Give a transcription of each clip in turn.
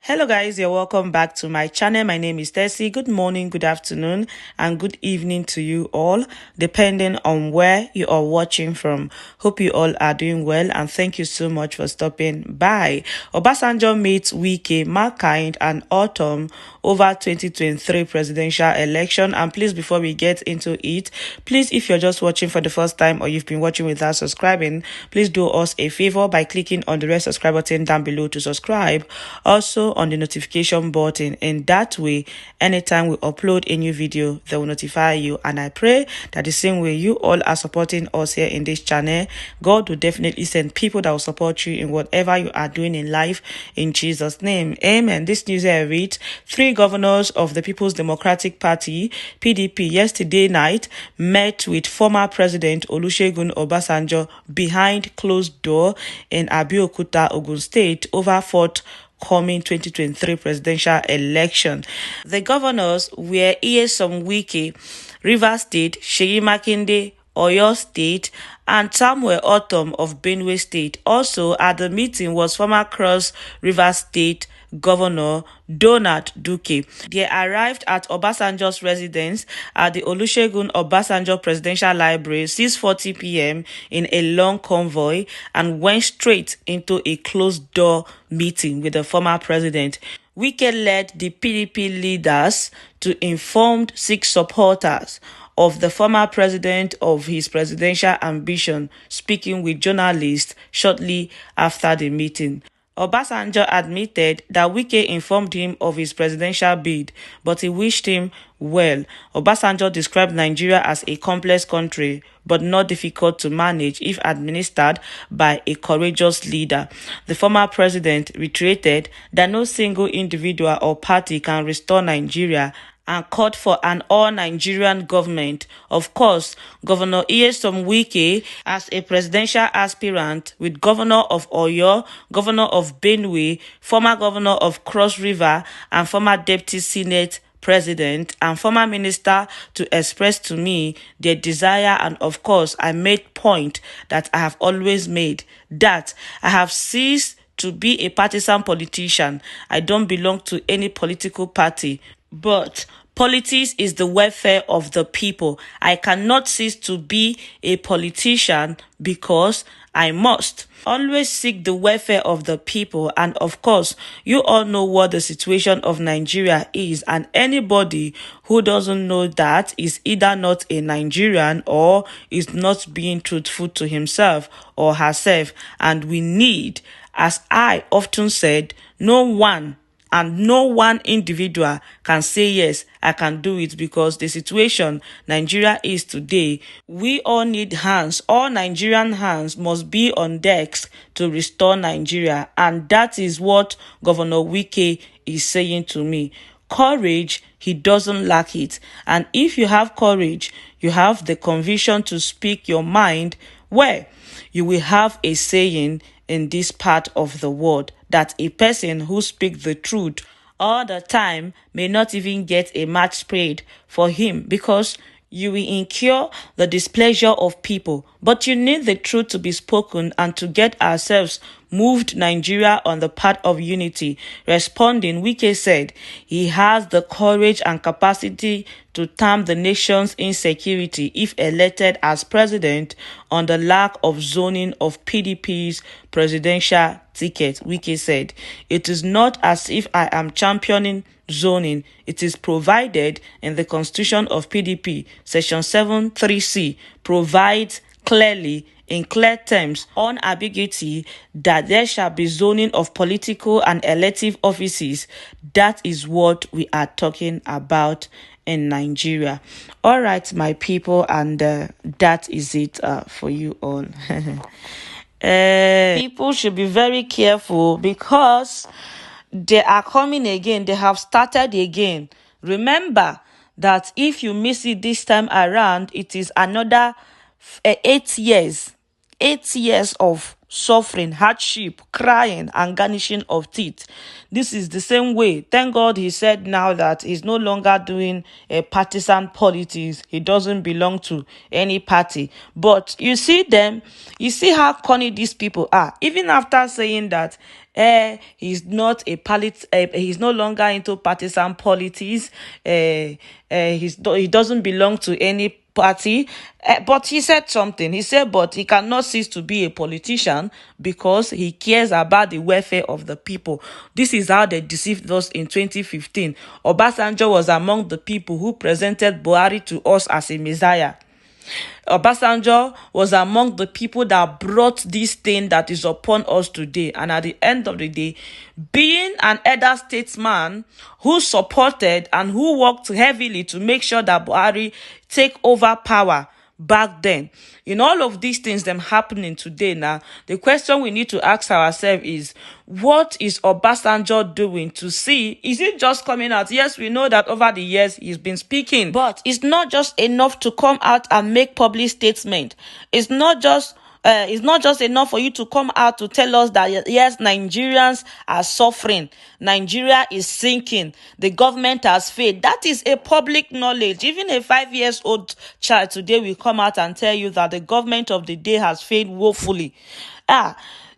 Hello guys, you're welcome back to my channel. My name is Tessie. Good morning, good afternoon, and good evening to you all, depending on where you are watching from. Hope you all are doing well, and thank you so much for stopping by. Obasanjo meets Wike, Mankind, and Autumn over 2023 presidential election. And please, before we get into it, please, if you're just watching for the first time or you've been watching without subscribing, please do us a favor by clicking on the red subscribe button down below to subscribe. Also on the notification button. In that way, anytime we upload a new video, they will notify you. And I pray that the same way you all are supporting us here in this channel, God will definitely send people that will support you in whatever you are doing in life, in Jesus' name. Amen. This news here reads, 3 governors of the People's Democratic Party, PDP, yesterday night met with former President Olusegun Obasanjo behind closed door in Abeokuta, Ogun State, over coming 2023 presidential election. The governors were Nyesom Wike, Rivers State, Seyi Makinde, Oyo State, and Samuel Autumn of Benue State. Also at the meeting was former Cross River State Governor Donald Duke. They arrived at Obasanjo's residence at the Olusegun Obasanjo Presidential Library 6:40 p.m. in a long convoy and went straight into a closed-door meeting with the former president. Wike led the PDP leaders to informed 6 supporters of the former president of his presidential ambition, speaking with journalists shortly after the meeting. Obasanjo admitted that Wike informed him of his presidential bid, but he wished him well. Obasanjo described Nigeria as a complex country, but not difficult to manage if administered by a courageous leader. The former president reiterated that no single individual or party can restore Nigeria and called for an all-Nigerian government. Of course, Governor Nyesom Wike as a presidential aspirant with Governor of Oyo, Governor of Benue, former Governor of Cross River, and former Deputy Senate President and former minister to express to me their desire, and of course, I made point that I have always made, that I have ceased to be a partisan politician. I don't belong to any political party. But politics is the welfare of the people. I cannot cease to be a politician because I must always seek the welfare of the people. And of course, you all know what the situation of Nigeria is. And anybody who doesn't know that is either not a Nigerian or is not being truthful to himself or herself. And we need, as I often said, no one individual can say, yes, I can do it, because the situation Nigeria is today, we all need hands. All Nigerian hands must be on decks to restore Nigeria. And that is what Governor Wike is saying to me. Courage, he doesn't lack it. And if you have courage, you have the conviction to speak your mind, well, you will have a saying in this part of the world that a person who speaks the truth all the time may not even get a match paid for him, because you will incur the displeasure of people. But you need the truth to be spoken and to get ourselves moved Nigeria on the path of unity. Responding, Wike said he has the courage and capacity to tame the nation's insecurity if elected as president on the lack of zoning of PDP's presidential ticket. Wike said, it is not as if I am championing zoning. It is provided in the Constitution of PDP. Section 73C provides clearly, in clear terms, unambiguity, that there shall be zoning of political and elective offices. That is what we are talking about in Nigeria. All right, my people, and that is it for you all. People should be very careful, because they are coming again. They have started again. Remember that if you miss it this time around, it is another 8 years. 8 years of suffering, hardship, crying, and garnishing of teeth. This is the same way. Thank God he said now that he's no longer doing a partisan politics. He doesn't belong to any party. But you see them, you see how corny these people are. Even after saying that he's not a he's no longer into partisan politics. He doesn't belong to any party. But he said something. He said, but he cannot cease to be a politician because he cares about the welfare of the people. This is how they deceived us in 2015. Obasanjo was among the people who presented Buhari to us as a messiah. Obasanjo was among the people that brought this thing that is upon us today. And at the end of the day, being an elder statesman who supported and who worked heavily to make sure that Buhari take over power back then. In all of these things them happening today now, the question we need to ask ourselves is, what is Obasanjo doing to see? Is it just coming out? Yes, we know that over the years he's been speaking, but it's not just enough to come out and make public statement. It's not just enough for you to come out to tell us that yes, Nigerians are suffering, Nigeria is sinking, the government has failed. That is a public knowledge. Even a 5-year-old child today will come out and tell you that the government of the day has failed woefully.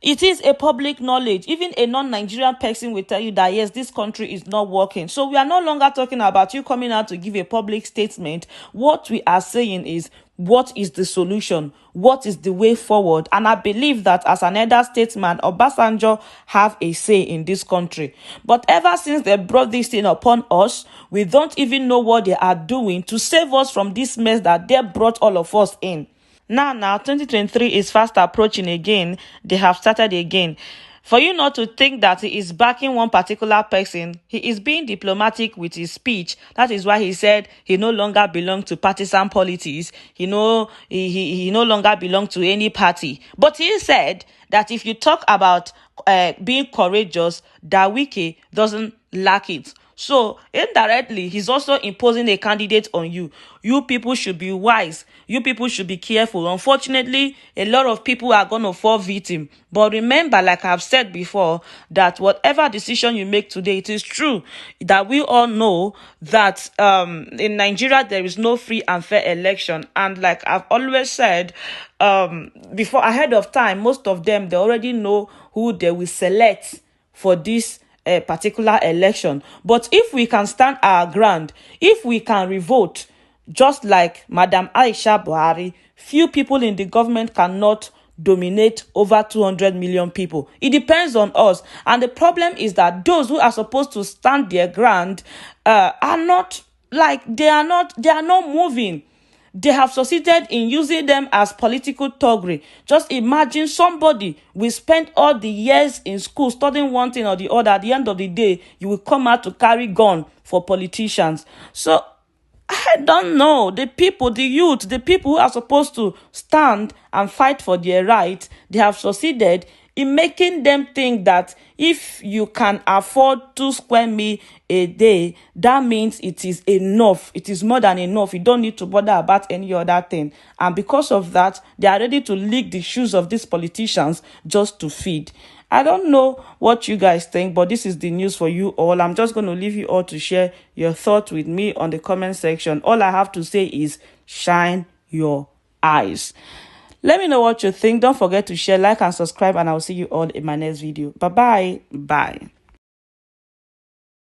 It is a public knowledge. Even a non-Nigerian person will tell you that yes, this country is not working. So we are no longer talking about you coming out to give a public statement. What we are saying is, what is the solution? What is the way forward? And I believe that as an elder statesman, Obasanjo have a say in this country. But ever since they brought this thing upon us, we don't even know what they are doing to save us from this mess that they brought all of us in. Now, 2023 is fast approaching again. They have started again. For you not to think that he is backing one particular person, he is being diplomatic with his speech. That is why he said he no longer belongs to partisan politics. He no longer belongs to any party. But he said that if you talk about being courageous, that Wike doesn't lack it. So indirectly, he's also imposing a candidate on you. You people should be wise. You people should be careful. Unfortunately, a lot of people are going to fall victim. But remember, like I've said before, that whatever decision you make today, it is true that we all know that in Nigeria, there is no free and fair election. And like I've always said, before ahead of time, most of them, they already know who they will select for this a particular election. But if we can stand our ground, if we can revote, just like Madam Aisha Buhari, few people in the government cannot dominate over 200 million people. It depends on us. And the problem is that those who are supposed to stand their ground are not moving. They have succeeded in using them as political thuggery. Just imagine somebody will spend all the years in school studying one thing or the other. At the end of the day, you will come out to carry gun for politicians. So I don't know. The people, the youth, the people who are supposed to stand and fight for their rights, they have succeeded in making them think that if you can afford 2 square meals a day, that means it is enough. It is more than enough. You don't need to bother about any other thing. And because of that, they are ready to lick the shoes of these politicians just to feed. I don't know what you guys think, but this is the news for you all. I'm just going to leave you all to share your thoughts with me on the comment section. All I have to say is shine your eyes. Let me know what you think. Don't forget to share, like, and subscribe, and I'll see you all in my next video. Bye-bye. Bye.